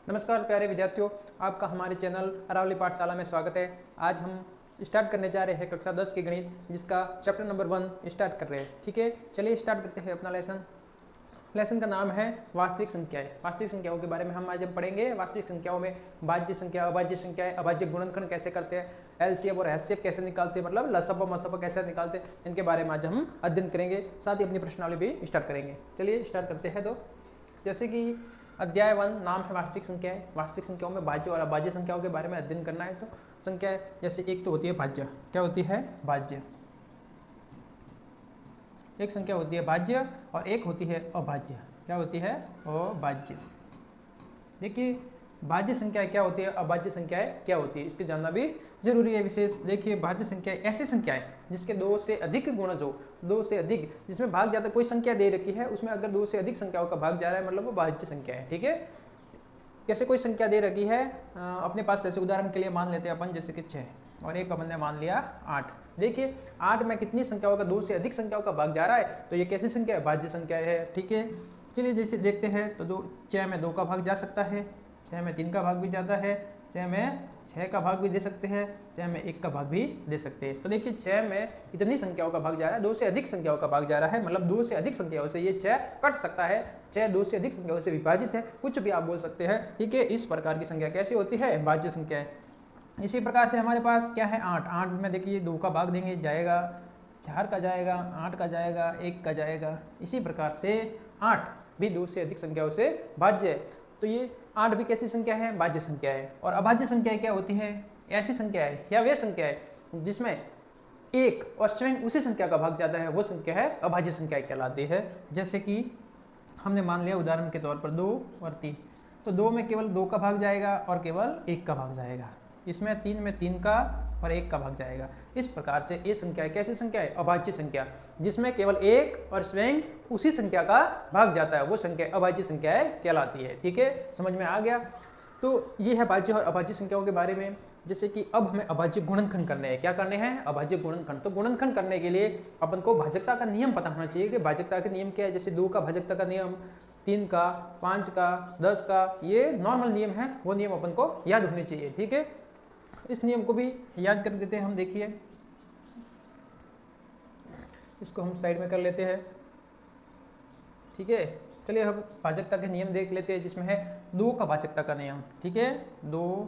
नमस्कार प्यारे विद्यार्थियों, आपका हमारे चैनल अरावली पाठशाला में स्वागत है। आज हम स्टार्ट करने जा रहे हैं कक्षा 10 की गणित, जिसका चैप्टर नंबर 1 स्टार्ट कर रहे हैं। ठीक है, चलिए स्टार्ट करते हैं अपना लेसन का नाम है वास्तविक संख्याएं। वास्तविक संख्याओं के बारे में हम आज पढ़ेंगे। वास्तविक संख्याओं में भाज्य संख्या, अभाज्य संख्याएं, अभाज्य गुणनखंड कैसे करते हैं, एलसीएम और एचसीएफ कैसे निकालते हैं, मतलब लसअप और मसअप कैसे निकालते हैं, इनके बारे में आज हम अध्ययन करेंगे। साथ ही अपनी प्रश्नावली भी स्टार्ट करेंगे। चलिए स्टार्ट करते हैं। तो जैसे कि अध्याय 1 नाम है वास्तविक संख्याएं। वास्तविक संख्याओं में भाज्य और अभाज्य संख्याओं के बारे में अध्ययन करना है। तो संख्या जैसे एक तो होती है भाज्य, क्या होती है भाज्य, एक संख्या होती है भाज्य और एक होती है अभाज्य, क्या होती है अभाज्य। देखिए भाज्य संख्याएं क्या होती है, अभाज्य संख्याएं क्या होती है, इसके जानना भी जरूरी है विशेष। देखिए भाज्य संख्याएं ऐसी संख्याएं जिसके दो से अधिक गुणज हो, दो से अधिक, जिसमें भाग जाता, कोई संख्या दे रखी है उसमें अगर दो से अधिक संख्याओं का भाग जा रहा है मतलब वो भाज्य संख्या है। ठीक है, जैसे कोई संख्या दे रखी है अपने पास, जैसे उदाहरण के लिए मान लेते हैं अपन जैसे कि 6 और एक अपन ने मान लिया 8। देखिए 8 में कितनी संख्याओं का, दो से अधिक संख्याओं का भाग जा रहा है, तो ये कैसी संख्या है, भाज्य संख्या है। ठीक है, चलिए जैसे देखते हैं तो 6 में 2 का भाग जा सकता है, 6 में 3 का भाग भी जाता है, 6 में 6 का भाग भी दे सकते हैं, 6 में 1 का भाग भी दे सकते हैं। तो देखिए 6 में इतनी संख्याओं का भाग जा रहा है, 2 से अधिक संख्याओं का भाग जा रहा है, मतलब 2 से अधिक संख्याओं से ये 6 कट सकता है। 6 2 से अधिक संख्याओं से विभाजित है, कुछ भी आप बोल सकते हैं। ठीक है, इस प्रकार की संख्या कैसी होती है, भाज्य संख्या है। इसी प्रकार से हमारे पास क्या है 8 में देखिए 2 का भाग देंगे जाएगा, 4 का जाएगा, 8 का जाएगा, 1 का जाएगा। इसी प्रकार से 8 भी 2 से अधिक संख्याओं से भाज्य है। तो ये 8 भी कैसी संख्या है, भाज्य संख्या है। और अभाज्य संख्याएं क्या होती है, ऐसी संख्या है या वे संख्या है जिसमें एक और स्वयं उसी संख्या का भाग जाता है, वो संख्या है अभाज्य संख्या कहलाती है। जैसे कि हमने मान लिया उदाहरण के तौर पर 2 और 3, तो 2 में केवल 2 का भाग जाएगा और केवल 1 का भाग जाएगा। इसमें 3 में 3 का और 1 का भाग जाएगा। इस प्रकार से ये संख्या है कैसी संख्या है, अभाज्य संख्या, जिसमें केवल एक और स्वयं उसी संख्या का भाग जाता है, वो संख्या अभाज्य संख्याएं कहलाती है। ठीक है, समझ में आ गया। तो ये है भाज्य और अभाज्य संख्याओं के बारे में। जैसे कि अब हमें अभाज्य गुणनखंड करने हैं। क्या करने हैं, अभाज्य गुणनखंड। तो गुणनखंड करने के लिए अपन को भाजकता का नियम पता होना चाहिए कि भाजकता के नियम क्या है। जैसे 2 का भाजकता का नियम, 3 का, 5 का, 10 का, ये नॉर्मल नियम है, वो नियम अपन को याद होने चाहिए। ठीक है, इस नियम को भी याद कर देते हैं हम। देखिए इसको हम साइड में कर लेते हैं। ठीक है, चलिए अब भाजकता के नियम देख लेते हैं, जिसमें है 2 का भाजकता का नियम। ठीक है, 2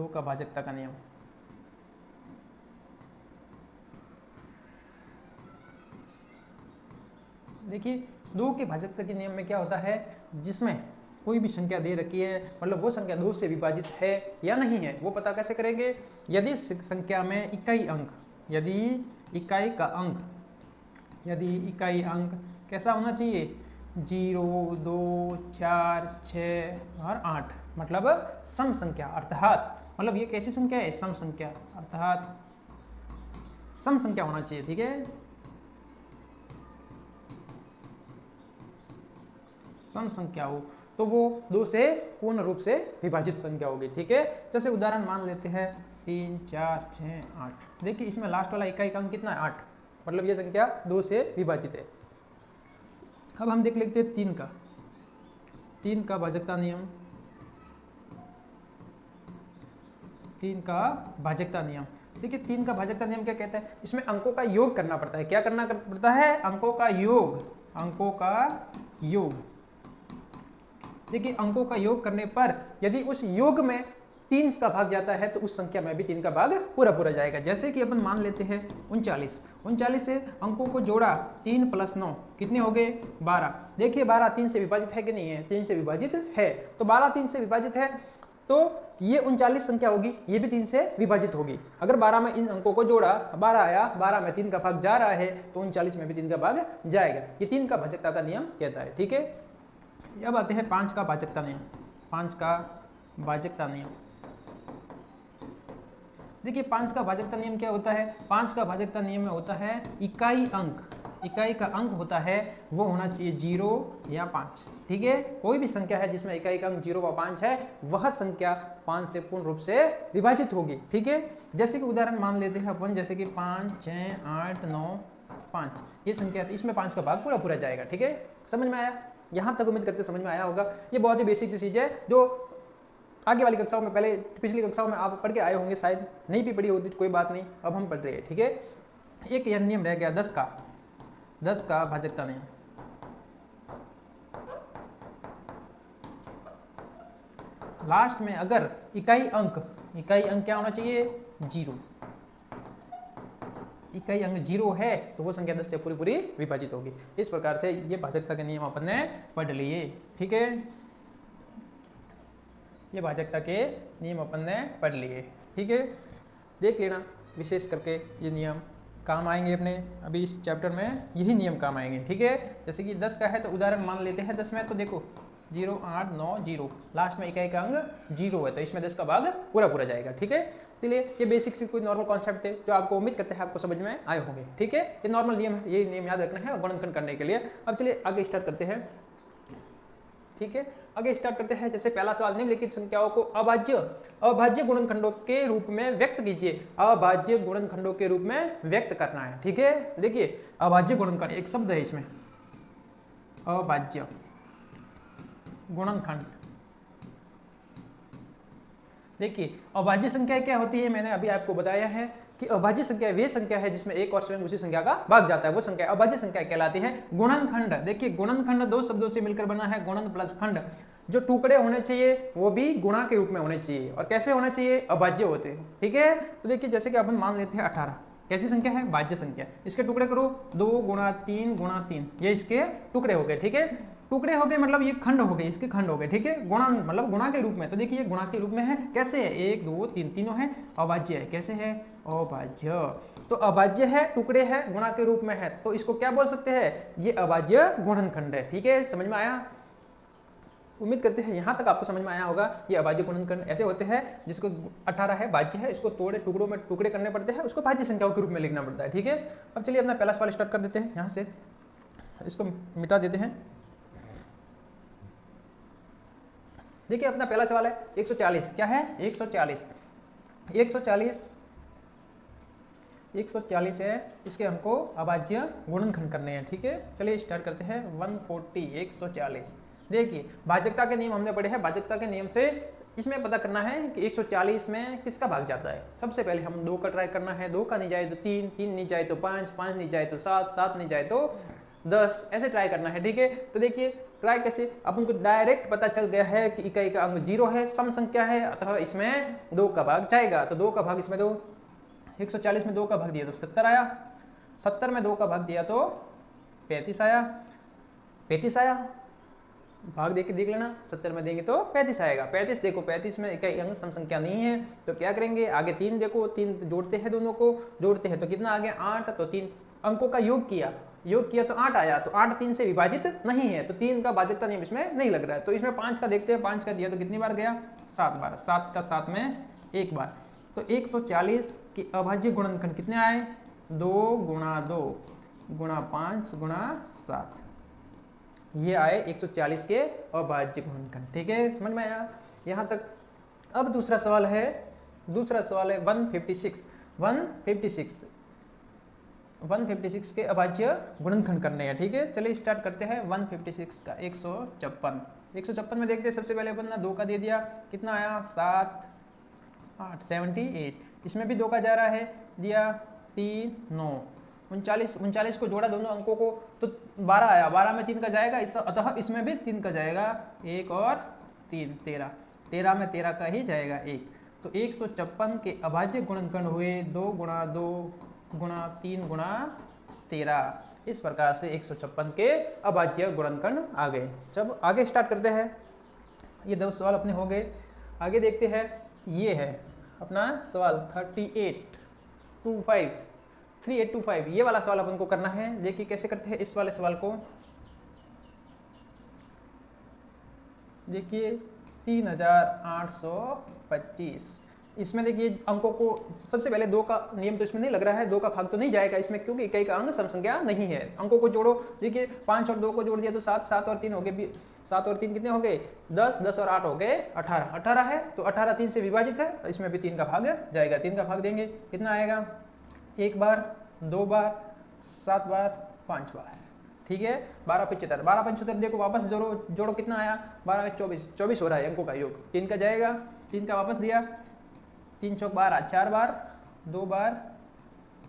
का भाजकता का नियम। देखिए 2 के भाजकता के नियम में क्या होता है, जिसमें कोई भी संख्या दे रखी है, मतलब वो संख्या 2 से विभाजित है या नहीं है, वो पता कैसे करेंगे। यदि संख्या में इकाई अंक, यदि इकाई अंक कैसा होना चाहिए, 0, 2, 4, 6 और 8, मतलब सम संख्या, अर्थात मतलब ये कैसी संख्या है, सम संख्या, अर्थात सम संख्या होना चाहिए। ठीक है, सम संख्या हो तो वो 2 से पूर्ण रूप से विभाजित संख्या होगी। ठीक है, जैसे उदाहरण मान लेते हैं 3, 4, 6, 8। देखिए इसमें लास्ट वाला इकाई अंक कितना है, 8, मतलब ये संख्या 2 से विभाजित है। अब हम देख लेते हैं 3 का भाजकता नियम। 3 का भाजकता नियम, देखिए 3 का भाजकता नियम क्या कहता है, इसमें अंकों का योग करना पड़ता है। क्या करना पड़ता है, अंकों का योग। देखिए अंकों का योग करने पर यदि उस योग में 3 का भाग जाता है तो उस संख्या में भी 3 का भाग पूरा जाएगा। जैसे कि अपन मान लेते हैं 39 से अंकों को जोड़ा, 3 + 9 कितने हो गए, 12। देखिए 12 3 से विभाजित है कि नहीं है, 3 से विभाजित है। तो 12 3 से विभाजित है तो ये 39 संख्या होगी, ये भी 3 से विभाजित होगी। अगर 12 में इन अंकों को जोड़ा, 12 आया, 12 में 3 का भाग जा रहा है तो 39 में भी 3 का भाग जाएगा। ये 3 का भाजकता का नियम कहता है। ठीक है, अब आते हैं 5 का भाजकता नियम। 5 का भाजकता नियम, देखिए 5 का भाजकता नियम क्या होता है, 5 का भाजकता नियम में होता है इकाई का अंक होता है वो होना चाहिए 0 या 5। ठीक है, कोई भी संख्या है जिसमें इकाई का अंक 0 व 5 है, वह संख्या 5 से पूर्ण रूप से विभाजित होगी। ठीक है, जैसे कि उदाहरण मान लेते हैं अपन, जैसे कि 5, 6, 8, 9, 5 ये संख्या, इसमें 5 का भाग पूरा जाएगा। ठीक है, समझ में आया। यहाँ तक उम्मीद करते समझ में आया होगा। ये बहुत ही बेसिक सी चीज़ है जो आगे वाली कक्षाओं में, पहले पिछली कक्षाओं में आप पढ़ के आए होंगे, शायद नहीं भी पढ़ी होती कोई बात नहीं, अब हम पढ़ रहे हैं। ठीक है, एक यह नियम रह गया 10 का भाजकता नियम। लास्ट में अगर इकाई अंक क्या होना चाहिए, 0। इकाई अंक 0 है तो वो संख्या 10 से पूरी पूरी विभाजित होगी। इस प्रकार से ये भाजकता के नियम अपन ने पढ़ लिए। ठीक है, ये भाजकता के नियम अपन ने पढ़ लिए। ठीक है, देख लेना, विशेष करके ये नियम काम आएंगे अपने अभी इस चैप्टर में, यही नियम काम आएंगे। ठीक है, जैसे कि 10 का है तो उदाहरण मान लेते हैं 10 में, तो देखो 0 8 9 0, लास्ट में इकाई का अंक 0 है तो इसमें 10 का भाग पूरा जाएगा। ठीक है, इसलिए ये बेसिक से कोई नॉर्मल कॉन्सेप्ट है जो आपको उम्मीद करते हैं आपको समझ में आए होंगे। ठीक है, ये नॉर्मल नियम है, ये नियम याद रखना है गुणनखंड करने के लिए। अब चलिए आगे स्टार्ट करते हैं। ठीक है, आगे स्टार्ट करते हैं। जैसे पहला सवाल, निम्नलिखित संख्याओं को अभाज्य गुणनखंडों के रूप में व्यक्त कीजिए। अभाज्य गुणनखंडों के रूप में व्यक्त करना है। ठीक है, देखिए अभाज्य गुणनखंड एक शब्द है इसमें, अभाज्य गुणनखंड। देखिए अभाज्य संख्या क्या होती है, मैंने अभी आपको बताया है कि अभाज्य संख्या वे संख्या है जिसमें एक और स्वयं उसी संख्या का भाग जाता है, वो संख्या अभाज्य संख्या कहलाती है। गुणनखंड, देखिए गुणनखंड दो शब्दों से मिलकर बना है, गुणन प्लस खंड। जो टुकड़े होने चाहिए वो भी गुणा के रूप में होने चाहिए, और कैसे होने चाहिए, अभाज्य होते हैं। ठीक है, तो देखिए जैसे कि अपन मान लेते हैं 18, कैसी संख्या है, भाज्य संख्या। इसके टुकड़े करो 2 गुणा 3 गुणा 3, ये इसके टुकड़े हो गए। ठीक है, टुकड़े हो गए मतलब ये खंड हो गए, इसके खंड हो गए। ठीक है, गुणा मतलब गुणा के रूप में, तो देखिए ये गुणा के रूप में है। कैसे है, 1 2 3 तीनों है, अभाज्य है। कैसे है, अभाज्य। तो अभाज्य है, टुकड़े है, गुणा के रूप में है, तो इसको क्या बोल सकते हैं, ये अभाज्य गुणनखंड है। ठीक है, समझ में आया, उम्मीद करते हैं यहाँ तक आपको समझ में आया होगा। ये अभाज्य गुणनखंड ऐसे होते हैं जिसको 18 है, भाज्य है, इसको तोड़े टुकड़ों में टुकड़े करने पड़ते हैं, उसको भाज्य संख्याओं के रूप में लिखना पड़ता है। ठीक है, अब चलिए अपना पहला सवाल स्टार्ट कर देते हैं। यहाँ से इसको मिटा देते हैं। देखिए अपना पहला सवाल है 140, क्या है, 140 है, इसके हमको अभाज्य गुणनखंड करने हैं। ठीक है, चलिए स्टार्ट करते हैं। 140 140, देखिए भाजकता के नियम हमने पढ़े हैं। भाजकता के नियम से इसमें पता करना है कि 140 में किसका भाग जाता है। सबसे पहले हम 2 का ट्राई करना है, 2 का नहीं जाए तो 3, 3 नहीं जाए तो 5, 5 नहीं जाए तो 7, 7 नहीं जाए तो 10, ऐसे ट्राई करना है। ठीक है, तो देखिए ट्राई कैसे, अपन को डायरेक्ट पता चल गया है कि इकाई का अंक 0 है, सम संख्या है, अतः इसमें 2 का भाग जाएगा। तो 2 का भाग इसमें दो, 140 में 2 का भाग दिया तो 70 आया, 70 में 2 का भाग दिया तो 35 आया, 35 आया, भाग देख लेना, 70 में देंगे तो 35 आएगा। 35 देखो, 35 में इकाई अंक सम संख्या नहीं है तो क्या करेंगे, आगे 3 देखो, 3 जोड़ते हैं, दोनों को जोड़ते हैं तो कितना आ गया, 8। तो 3 अंकों का योग किया तो 8 आया, तो 8 3 से विभाजित नहीं है, तो 3 का भाजकता नियम इसमें नहीं लग रहा है। तो इसमें 5 का देखते हैं, 5 का दिया तो कितनी बार गया, 7 बार, 7 का 7 में 1 बार। तो 140 के अभाज्य गुणनखंड कितने आए, 2 गुणा 2 गुणा 5 गुणा 7, ये आए 140 के अभाज्य गुणनखंड। ठीक है, समझ में आया यहाँ तक। अब दूसरा सवाल है 156 के अभाज्य गुणनखंड करने हैं। ठीक है, चलिए स्टार्ट करते हैं। 156 का 156 में देखते हैं। सबसे पहले अपन ने 2 का दे दिया, कितना आया, 7 8 78, इसमें भी 2 का जा रहा है, दिया 3 9 39 को जोड़ा दोनों अंकों को तो 12 आया, 12 में 3 का जाएगा, अतः इसमें भी 3 का जाएगा, 1 और 3 13 में 13 का ही जाएगा 1। तो 156 के अभाज्य गुणनखंड हुए 2 गुणा 2 गुणा 3 गुणा 13। इस प्रकार से 156 के अभाज्य गुणनखंड आ गए। जब आगे स्टार्ट करते हैं, ये 2 सवाल अपने हो गए। आगे देखते हैं, ये है अपना सवाल 3825, ये वाला सवाल अपन को करना है। देखिए कैसे करते हैं इस वाले सवाल को। देखिए 3825, इसमें देखिए अंकों को सबसे पहले 2 का नियम तो इसमें नहीं लग रहा है, 2 का भाग तो नहीं जाएगा इसमें, क्योंकि इकाई का अंक सम संख्या नहीं है। अंकों को जोड़ो, देखिए 5 और 2 को जोड़ दिया तो 7, 7 और 3 हो गए, 7 और 3 कितने हो गए, 10, 10 और 8 हो गए 18, 18 है तो 18 3 से विभाजित है, इसमें भी 3 का भाग जाएगा। 3 का भाग देंगे, कितना आएगा, 1 बार, 2 बार, 7 बार, 5 बार। ठीक है। 12 75 देखो वापस जोड़ो कितना आया, 12 24 24 हो रहा है अंकों का योग। 3 का जाएगा, 3 का वापस दिया, 3 चौक 12, 4 बार, 2 बार,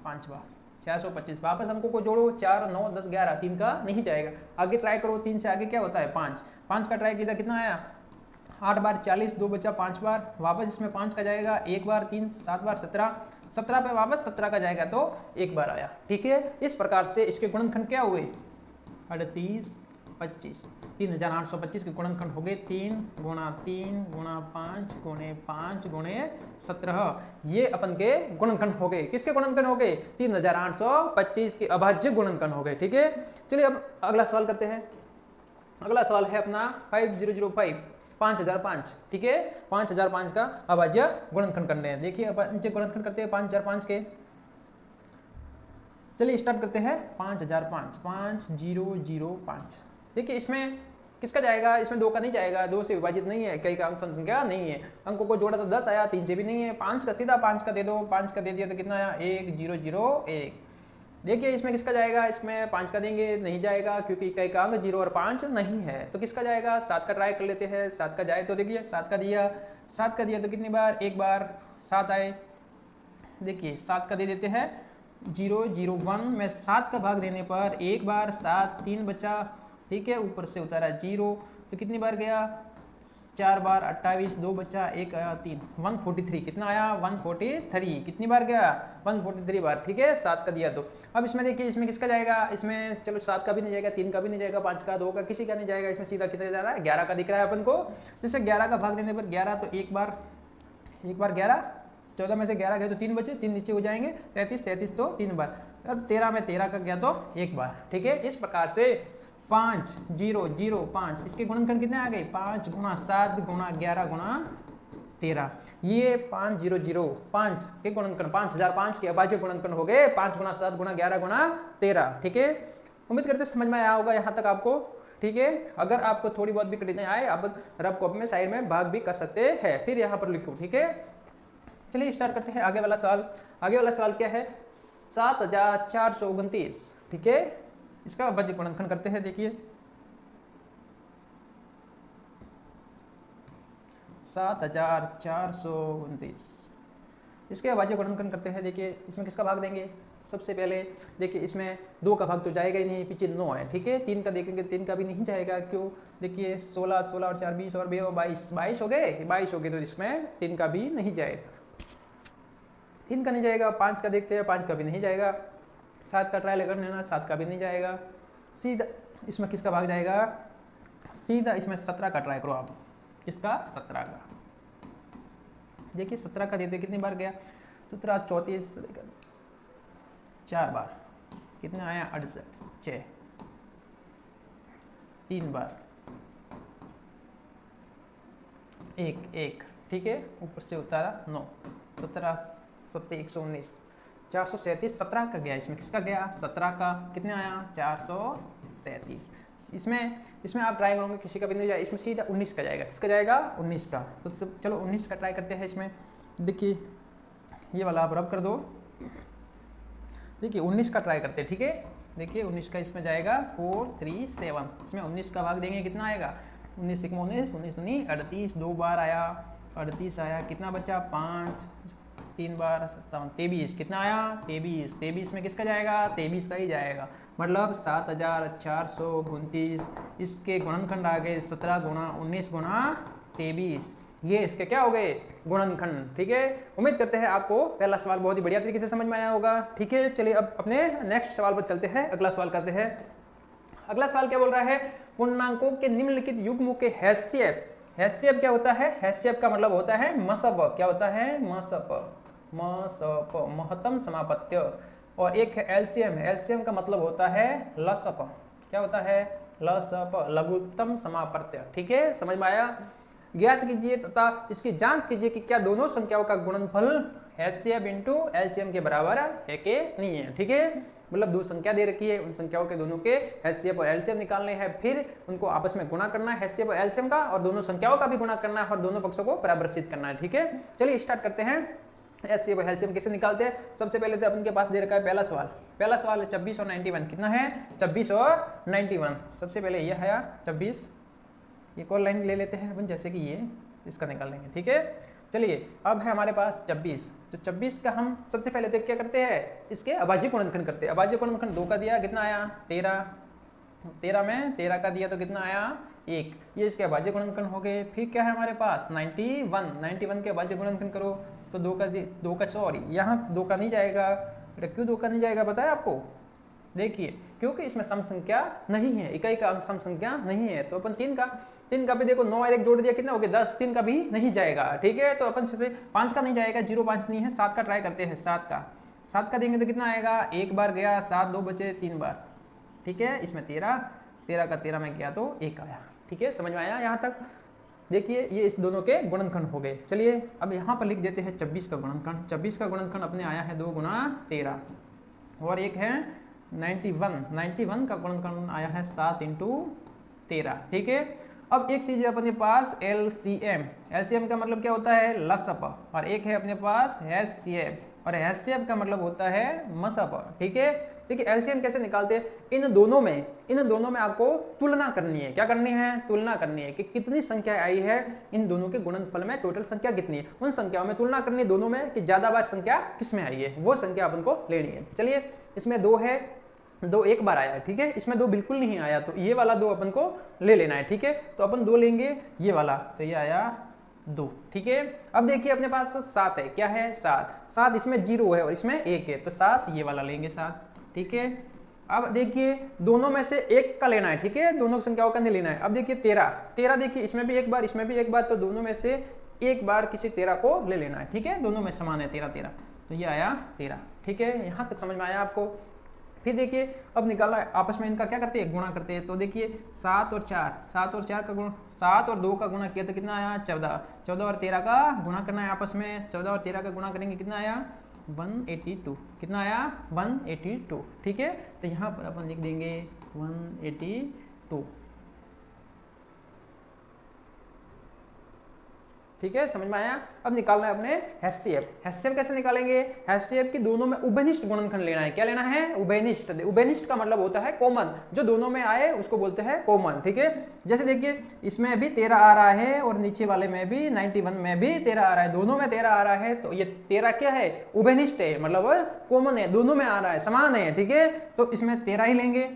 5 बार, 625। वापस अंकों को जोड़ो, 4 9 10 11, 3 का नहीं जाएगा। आगे ट्राई करो, 3 से आगे क्या होता है 5, 5 का ट्राई किया कितना आया 8 बार 40, 2 बचा 5 बार, वापस इसमें 5 का जाएगा, 1 बार 3 7 बार 17, 17 पे वापस 17 का जाएगा तो 1 बार आया, ठीक है। इस प्रकार से इसके गुणनखंड क्या हुए 38 25, 3825 के गुणनखंड हो गए 3 गुणा 3 गुणा 5 गुणे 5 गुणे 17। ये अपन के गुणनखंड हो गए। किसके गुणनखंड हो गए 3825 के अभाज्य गुणनखंड हो गए, ठीक है। चलिए अब अगला सवाल करते हैं। अगला सवाल है अपना 5005 5005, ठीक है। 5005 का अभाज्य गुणनखंड करने हैं। देखिए अपन गुणनखंड करते हैं 5005 के। चलिए स्टार्ट करते हैं 5005 5005। देखिए इसमें किसका जाएगा, इसमें 2 का नहीं जाएगा, 2 से विभाजित नहीं है, कई का अंक संख्या नहीं है। अंकों को जोड़ा तो 10 आया, 3 से भी नहीं है। 5 का सीधा 5 का दे दो, 5 का दे दिया तो कितना आया 1001। देखिए इसमें किसका जाएगा, इसमें 5 का देंगे नहीं जाएगा क्योंकि कई का अंक 0 और 5 नहीं है। तो किसका जाएगा 7 का ट्राई कर लेते हैं। 7 का जाए तो देखिए 7 का दिया, 7 का दिया तो कितनी बार 1 बार 7 आए। देखिए 7 का दे देते हैं 0 0 1 में 7 का भाग देने पर 1 बार 7 3 बचा, ठीक है। ऊपर से उतारा 0 तो कितनी बार गया 4 बार 28, 2 बचा 1 आया 3 143, कितना आया 143, कितनी बार गया 143 बार, ठीक है। 7 का दिया तो अब इसमें देखिए इसमें किसका जाएगा, इसमें चलो 7 का भी नहीं जाएगा, 3 का भी नहीं जाएगा, 5 का 2 का किसी का नहीं जाएगा। इसमें सीधा कितना जा रहा है 11 का दिख रहा है अपन को। जैसे 11 का भाग देने पर 11 तो 1 बार 11, 14 में से 11 गए तो 3 बचे, 3 नीचे हो जाएंगे 33 33 तो 3 बार, और 13 में 13 का गया तो 1 बार, ठीक है। इस प्रकार से 5005 इसके गुणनखंड कितने आ गए 5 गुणा 7 गुणा 11 गुणा 13। ये 5005 के गुणनखंड 5005 के अभाज्य गुणनखंड हो गए 5 गुणा 7 गुणा 11 गुणा 13, ठीक है। उम्मीद करते समझ में आया होगा यहाँ तक आपको, ठीक है। अगर आपको थोड़ी बहुत भी कठिनाई आए आप रफ कॉपी में साइड में भाग भी कर सकते हैं, फिर यहाँ पर लिखो, ठीक है। चलिए स्टार्ट करते हैं आगे वाला सवाल। आगे वाला सवाल क्या है 7429, ठीक है। इसका अभाज्य गुणनखंड करते हैं। देखिए 7429 इसके अभाज्य गुणनखंड करते हैं। देखिए इसमें किसका भाग देंगे, सबसे पहले देखिए इसमें 2 का भाग तो जाएगा ही नहीं, पीछे 9 है, ठीक है। 3 का देखेंगे 3 का भी नहीं जाएगा, क्यों देखिए 16 16 और 4 20 और 22 हो गए, 22 हो गए तो इसमें 3 का भी नहीं जाएगा, 3 का नहीं जाएगा। 5 का देखते हैं, 5 का भी नहीं जाएगा। 7 का ट्रायल कर लेना, 7 का भी नहीं जाएगा। सीधा इसमें किसका भाग जाएगा, सीधा इसमें 17 का ट्राई करो आप, किसका 17 का। देखिए 17 का देते कितनी बार गया 17 34 4 बार, कितना आया 68 6 3 बार 1 ठीक है। ऊपर से उतारा 9 17 7 119 437 17 का गया। इसमें किसका गया 17 का, कितने आया 437। इसमें आप ट्राई करोगे किसी का भी नहीं जाए, इसमें सीधा 19 का जाएगा। किसका जाएगा 19 का। तो चलो 19 का ट्राई करते हैं। इसमें देखिए ये वाला आप रब कर दो। देखिए 19 का ट्राई करते हैं, ठीक है। देखिए 19 का इसमें जाएगा 437, इसमें 19 का भाग देंगे कितना आएगा 19 1 19 19 नहीं 38, 2 बार आया 38 आया, कितना बचा 5 3 बार 23, कितना आया 23 में किसका जाएगा 23 का ही जाएगा, मतलब 7429। इसके गुणनखंड आ गए 17 गुणा 19 गुणा 23, ये इसके क्या हो गए गुणनखंड, ठीक है। उम्मीद करते हैं आपको पहला सवाल बहुत ही बढ़िया तरीके से समझ में आया होगा, ठीक है। चलिए अब अपने नेक्स्ट सवाल पर चलते हैं, अगला सवाल करते हैं। अगला सवाल क्या बोल रहा है, पूर्णांकों के निम्नलिखित युग्मों के हैसियत। हैसियत क्या होता है, हैसियत का मतलब होता है मसप। क्या होता है मसप, महत्तम समापत्य। और एक है एलसीएम, एलसीएम का मतलब होता है लसप। क्या होता है लसप, लघुत्तम समापत्य, ठीक है। समझ में आया। ज्ञात कीजिए तथा इसकी जांच कीजिए कि क्या दोनों संख्याओं का गुणनफल एचसीएफ इंटू एलसीएम के बराबर है कि नहीं है, ठीक है। मतलब दो संख्या दे रखी है, उन संख्याओं के दोनों के एचसीएफ और एलसीएम निकालने हैं, फिर उनको आपस में गुणा करना है एचसीएफ और एलसीएम का, और दोनों संख्याओं का भी गुणा करना है और दोनों पक्षों को बराबर सिद्ध करना है, ठीक है। चलिए स्टार्ट करते हैं। एचसीएफ और एलसीएम कैसे निकालते हैं? सबसे पहले तो अपन के पास दे रखा है पहला सवाल है 24 और 91 कितना है? 24 और 91। सबसे पहले ये है 24, एक और लाइन ले लेते हैं अपन, जैसे कि ये इसका निकाल लेंगे, ठीक है। चलिए अब है हमारे पास 26, तो 26 का हम सबसे पहले तो क्या करते हैं, इसके अभाज्य गुणनखंड करते हैं। अभाज्य गुणनखंड 2 का दिया कितना आया? 13 में 13 का दिया तो कितना आया? 1। ये इसके अभाज्य गुणनखंड हो गए। फिर क्या है हमारे पास? 91 के अभाज्य गुणनखंड करो तो 2 का सॉरी यहाँ 2 का नहीं जाएगा। बेटा क्यों 2 का नहीं जाएगा पता है आपको? देखिए क्योंकि इसमें सम संख्या नहीं है, इकाई का अंक सम संख्या नहीं है। तो अपन 3 का भी देखो 9 और 1 जोड़ दिया कितना हो गया? 10। 3 का भी नहीं जाएगा, ठीक है। तो अपन से 5 का नहीं जाएगा, 0 5 नहीं है। 7 का ट्राई करते हैं। 7 का देंगे तो कितना आएगा? 1 बार गया 7, 2 बचे 3 बार, ठीक है। इसमें 13 का 13 में गया तो 1 आया, ठीक है। समझ में आया यहाँ तक? देखिए ये इस दोनों के गुणनखंड हो गए। चलिए अब यहाँ पर लिख देते हैं 24 का गुणनखंड। 24 का गुणनखंड अपने आया है 2 गुना 13, और एक है 91 का गुणनखंड आया है 7 × 13, ठीक है। अब एक चीज है अपने पास एलसीएम का मतलब क्या होता है? लसअप, और एक है अपने पास एचसीएफ, और एचसीएफ का मतलब होता है मसअप, ठीक है। देखिए एलसीएम कैसे निकालते हैं? इन दोनों में आपको तुलना करनी है। क्या करनी है? तुलना करनी है कि कितनी संख्या आई है इन दोनों के गुणनफल में, टोटल संख्या कितनी है, उन संख्याओं में तुलना करनी है दोनों में कि ज्यादा बार संख्या किस में आई है, वो संख्या अपन को लेनी है। चलिए इसमें 2 है, 2 एक बार आया है, ठीक है। इसमें 2 बिल्कुल नहीं आया, तो ये वाला 2 अपन को ले लेना है, ठीक है। तो अपन 2 लेंगे ये वाला, तो ये आया 2, ठीक है। अब देखिए अपने पास 7 है, क्या है? 7 इसमें 0 है और इसमें 1 है, तो 7 ये वाला लेंगे 7, ठीक है। अब देखिए दोनों में से एक का लेना है, ठीक है, दोनों संख्याओं का नहीं लेना है। अब देखिए 13 देखिए इसमें भी एक बार, इसमें भी एक बार, तो दोनों में से एक बार किसी 13 को ले लेना है, ठीक है। दोनों में समान है 13, तो ये आया 13, ठीक है। यहाँ तक समझ में आया आपको? फिर देखिए अब निकाला आपस में इनका क्या करते हैं? गुणा करते हैं। तो देखिए 7 और 4 का गुणा, 7 और 2 का गुणा किया तो कितना आया? 14 और 13 का गुणा करना है आपस में। 14 और 13 का गुणा करेंगे कितना आया? 182। कितना आया? 182, ठीक है। तो यहाँ पर अपन लिख देंगे 182, ठीक है। समझ में आया? अब निकालना है अपने एचसीएफ कैसे निकालेंगे? एचसीएफ की दोनों में उभयनिष्ठ गुणनखंड लेना है। क्या लेना है? उभयनिष्ठ का मतलब होता है कॉमन, जो दोनों में आए उसको बोलते हैं कॉमन, ठीक है। जैसे देखिए इसमें भी 13 आ रहा है और नीचे वाले में भी 91 में भी 13 आ रहा है, दोनों में 13 आ रहा है, तो ये 13 क्या है? उभयनिष्ठ है, मतलब कॉमन है, दोनों में आ रहा है, समान है, ठीक है। तो इसमें 13 ही लेंगे,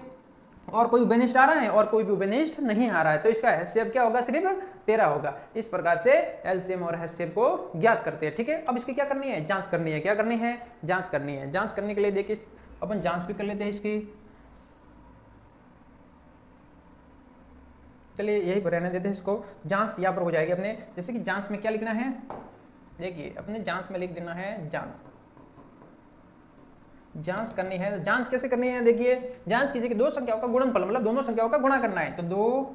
और कोई उभयनिष्ठ आ रहा है और कोई भी उभयनिष्ठ नहीं आ रहा है, तो इसका एचसीएफ क्या होगा? सिर्फ 13 होगा। इस प्रकार से एलसीएम और एचसीएफ को ज्ञात करते हैं, ठीक है। अब इसकी क्या करनी है? जांच करनी है। क्या करनी है? जांच करनी है। जांच करने के लिए देखिए अपन जांच भी कर लेते हैं इसकी। चलिए यही पर रहने देते हैं इसको। जांच यहाँ पर हो जाएगी अपने। जैसे कि जांच में क्या लिखना है? देखिए अपने जांच में लिख देना है जांच करनी है। तो जांच कैसे करनी है? देखिए जांच कीजिए कि 2 संख्याओं का गुणनफल, मतलब दोनों संख्याओं का गुणा करना है। तो 2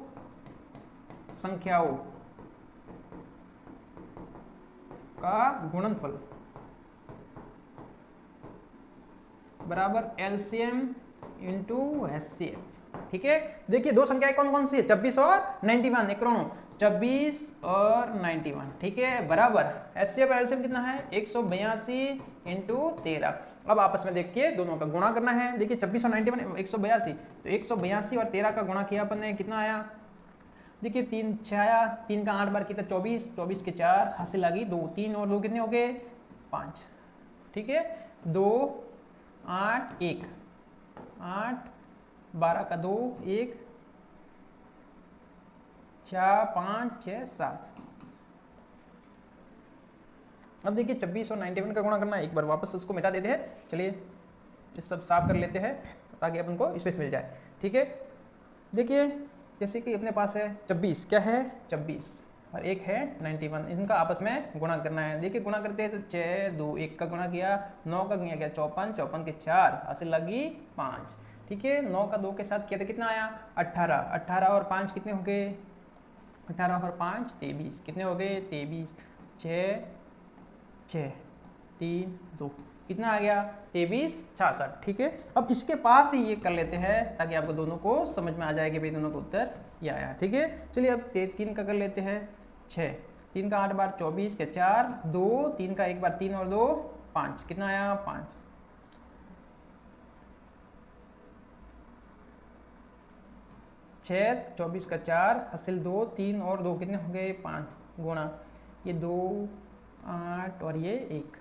संख्याओं का गुणनफल बराबर एलसीएम इंटू एचसीएफ, ठीक है। देखिए 2 संख्याएं कौन कौन सी है? 24 और 91, एक 24 और 91, ठीक है, बराबर एचसीएफ और एलसीएम कितना है? 182 × 13। अब आपस में देखिए दोनों का गुणा करना है। देखिए 24 और 91 182, तो 182 और 13 का गुणा किया अपन ने, कितना आया? देखिए 3 6 आया, 3 का 8 बार किया 24 के 4 हासिल आ गई 2, 3 और 2 कितने हो गए? 5, ठीक है। 2 8 1 8 12 का 2 1 4 5 6 7। अब देखिए 24 और 91 का गुणा करना है। एक बार वापस उसको मिटा देते हैं। चलिए ये सब साफ कर लेते हैं ताकि अपन को स्पेस मिल जाए, ठीक है। देखिए जैसे कि अपने पास है 24, क्या है? 24 और एक है 91, इनका आपस में गुणा करना है। देखिए गुणा करते हैं तो 6 2 1 का गुणा किया, 9 का गुणा किया 54, 54 के 4 हासिल लगी 5, ठीक है। 9 का 2 के साथ किया तो कितना आया? 18, 18 और 5 कितने हो गए? 18 और 5 23, कितने हो गए? 23, 6 6 3 2, कितना आ गया? 23 66, ठीक है। अब इसके पास ही ये कर लेते हैं ताकि आपको दोनों को समझ में आ जाए कि भाई दोनों का उत्तर ये आया, ठीक है। चलिए अब 3 का कर लेते हैं 6, 3 का 8 बार 24 के 4 2, 3 का 1 बार 3 और 2 5, कितना आया 5। 6 24 का 4 हासिल 2 3 और 2 कितने हो गए 5 गुणा ये 2 8 और ये 1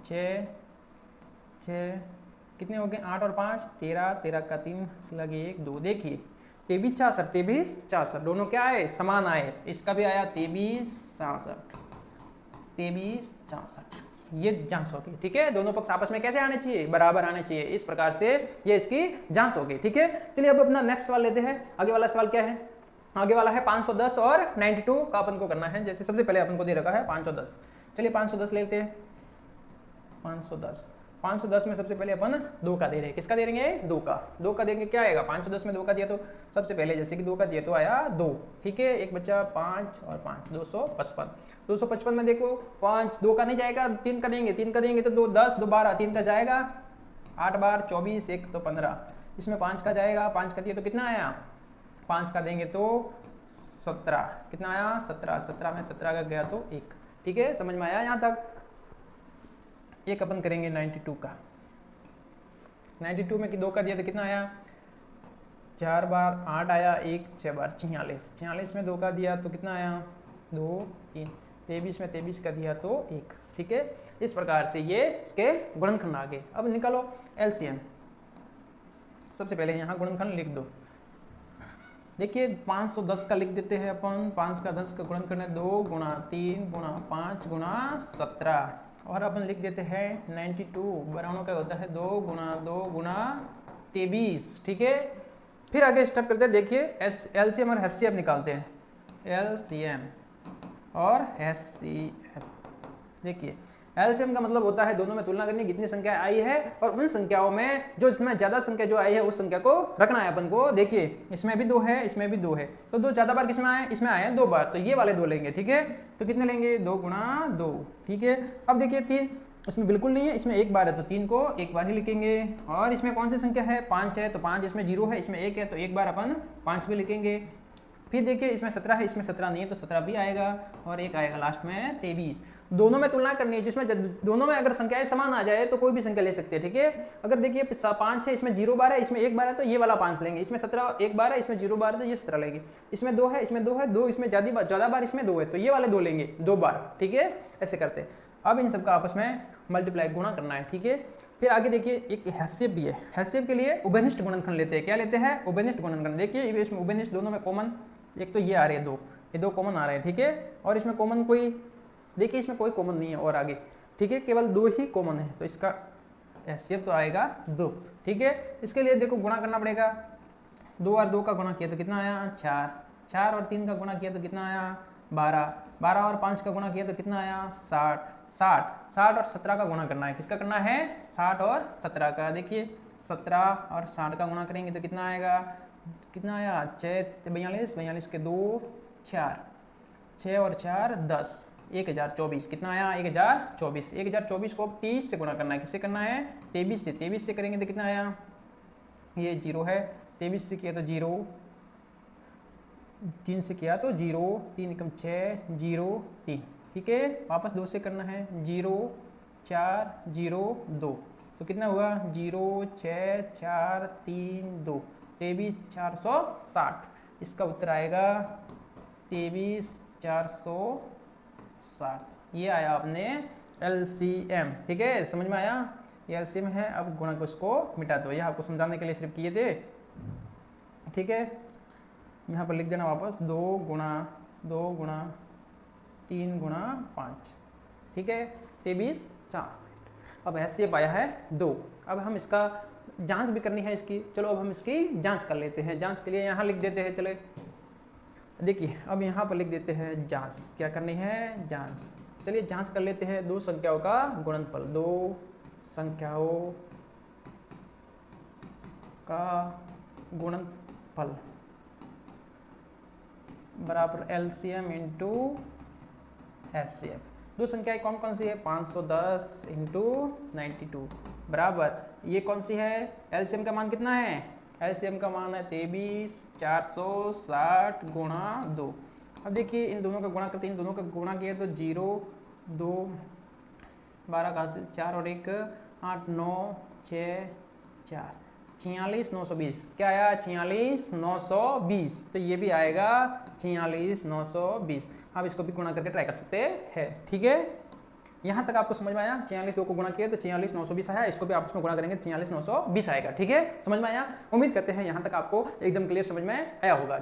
6 6 कितने हो गए 8 और 5 13 13 का 3 लगे 1 2। देखिए 23 66 23 66 दोनों क्या आए समान आए। इसका भी आया 23 66 23 66 ये जांच होगी। ठीक है दोनों पक्ष आपस में कैसे आने चाहिए बराबर आने चाहिए। इस प्रकार से ये इसकी जांच होगी। ठीक है चलिए अब अपना नेक्स्ट सवाल लेते हैं। आगे वाला सवाल क्या है आगे वाला है 510 और 92 का अपन को करना है। जैसे सबसे पहले अपन को दे रखा है 510। चलिए 510 लेते हैं। 510 में सबसे पहले अपन 2 का दे रहे हैं। किसका दे देंगे 2 का देंगे क्या आएगा 510 में 2 का दिया तो सबसे पहले जैसे कि 2 का दिया तो आया 2। ठीक है एक बच्चा 5 और 5 255 में देखो 5 2 का नहीं जाएगा 3 का देंगे तो 2 10 2 12 3 का जाएगा 8 बार 24 1 तो 15। इसमें 5 का जाएगा 5 का दिया तो कितना आया 5 का देंगे तो 17 कितना आया 17 में 17 का गया तो 1। ठीक है समझ में आया यहाँ तक। एक अपन करेंगे 92 का। 92 में कि 2 का दिया तो कितना आया 4 बार 8 आया 1 6 बार 46 में 2 का दिया तो कितना आया 2 3 23 में 23 का दिया तो 1। ठीक है इस प्रकार से ये इसके गुणनखंड आ गए। अब निकालो एलसीएम। सबसे पहले यहाँ गुणनखंड लिख दो। देखिए 510 का लिख देते हैं अपन। 5 का 10 का गुणनखंड है 2 गुणा 3 गुणा 5 गुणा 17 और अपन लिख देते हैं 92 बराबर का होता है 2 गुणा 23। ठीक है फिर आगे स्टार्ट करते हैं। देखिए एलसीएम और एचसीएफ निकालते हैं। एलसीएम और एचसीएफ देखिए एलसीएम का मतलब होता है दोनों में तुलना करनी कितनी संख्या आई है और उन संख्याओं में जो इसमें ज़्यादा संख्या जो आई है उस संख्या को रखना है अपन को। देखिए इसमें भी 2 है इसमें भी 2 है तो 2 ज़्यादा बार किसमें आए इसमें आए हैं 2 बार तो ये वाले 2 लेंगे। ठीक है तो कितने लेंगे 2 गुणा 2। ठीक है अब देखिए 3 इसमें बिल्कुल नहीं है इसमें 1 बार है तो 3 को 1 बार ही लिखेंगे। और इसमें कौन सी संख्या है 5 है तो 5 इसमें 0 है इसमें 1 है तो 1 बार अपन 5 भी लिखेंगे। फिर देखिए इसमें 17 है इसमें 17 नहीं है तो 17 भी आएगा और 1 आएगा लास्ट में 23। दोनों में तुलना करनी है जिसमें दोनों में अगर संख्याएं समान आ जाए तो कोई भी संख्या ले सकते हैं। ठीक है अगर देखिए 5 है इसमें 0 बार है इसमें 1 बार है तो ये वाला 5 लेंगे। इसमें 17 1 बार है इसमें 0 बार है तो ये 17 लेंगे। इसमें 2 है इसमें 2 है 2 इसमें ज़्यादा बार इसमें 2 है तो ये वाले 2 लेंगे 2 बार। ठीक है ऐसे करते हैं। अब इन सबका आपस में मल्टीप्लाई गुणा करना है। ठीक है फिर आगे देखिए एक हैसियत भी है। हैसियत के लिए उभयनिष्ठ गुणनखंड लेते हैं। क्या लेते हैं उभयनिष्ठ गुणनखंड। देखिए इसमें उभयनिष्ठ दोनों में कॉमन एक तो ये आ रहे हैं 2 ये 2 कॉमन आ रहे हैं। ठीक है और इसमें कॉमन कोई देखिए इसमें कोई कॉमन नहीं है और आगे ठीक है केवल 2 ही कॉमन है तो इसका हैसियत तो आएगा 2। ठीक है इसके लिए देखो गुणा करना पड़ेगा। 2 और 2 का गुणा किया तो कितना आया 4 4 और 3 का गुणा किया तो कितना आया 12 12 और 5 का गुणा किया तो कितना आया 60 और 17 का गुणा करना है। किसका करना है 60 और 17 का। देखिए 17 और 60 का गुणा करेंगे तो कितना आएगा कितना आया 6 42 के 2 4 6 और 4 10 1024 कितना आया 1024। 1024 को 30 से गुणा करना है। किससे करना है 23 से करेंगे तो कितना आया ये 0 है 23 से किया तो 0 3 से किया तो 0 3 एकम 6 0 3। ठीक है वापस 2 से करना है 0 4 0 2 तो कितना हुआ 0 6 4 3 2 23 460। इसका उत्तर आएगा 23 460। ये आया आपने LCM। ठीक है समझ में आया ये LCM है। अब गुणक उसको मिटा दो। यह आपको समझाने के लिए सिर्फ किए थे। ठीक है यहाँ पर लिख देना वापस 2 गुणा 3 गुणा 5। ठीक है 23 4। अब HCF आया है 2। अब हम इसका जांच भी करनी है इसकी। चलो अब हम इसकी जांच कर लेते हैं। जांच के लिए यहाँ लिख देते हैं। चले देखिए अब यहाँ पर लिख देते हैं जांच। क्या करनी है जांच। चलिए जांच कर लेते हैं। 2 संख्याओं का गुणनफल 2 संख्याओं का गुणनफल बराबर LCM इंटू HCF। 2 संख्याएं कौन कौन सी है 510 इंटू 92 बराबर ये कौन सी है LCM का मान कितना है LCM का मान है 23 460 गुणा 2। अब देखिए इन दोनों का गुणा करते हैं, इन दोनों का गुणा किया तो 0 2 12 कहाँ से 4 और 1 8 9 6 4 46 920 क्या आया 46 920, तो ये भी आएगा 46 920। आप इसको भी गुणा करके ट्राई कर सकते हैं। ठीक है, यहाँ तक आपको समझ में आया? 46 2 को गुणा किया तो 46 920 आया, इसको भी आपस में गुणा करेंगे 46 920 आएगा। ठीक है, समझ में आया? उम्मीद करते हैं यहाँ तक आपको एकदम क्लियर समझ में आया होगा।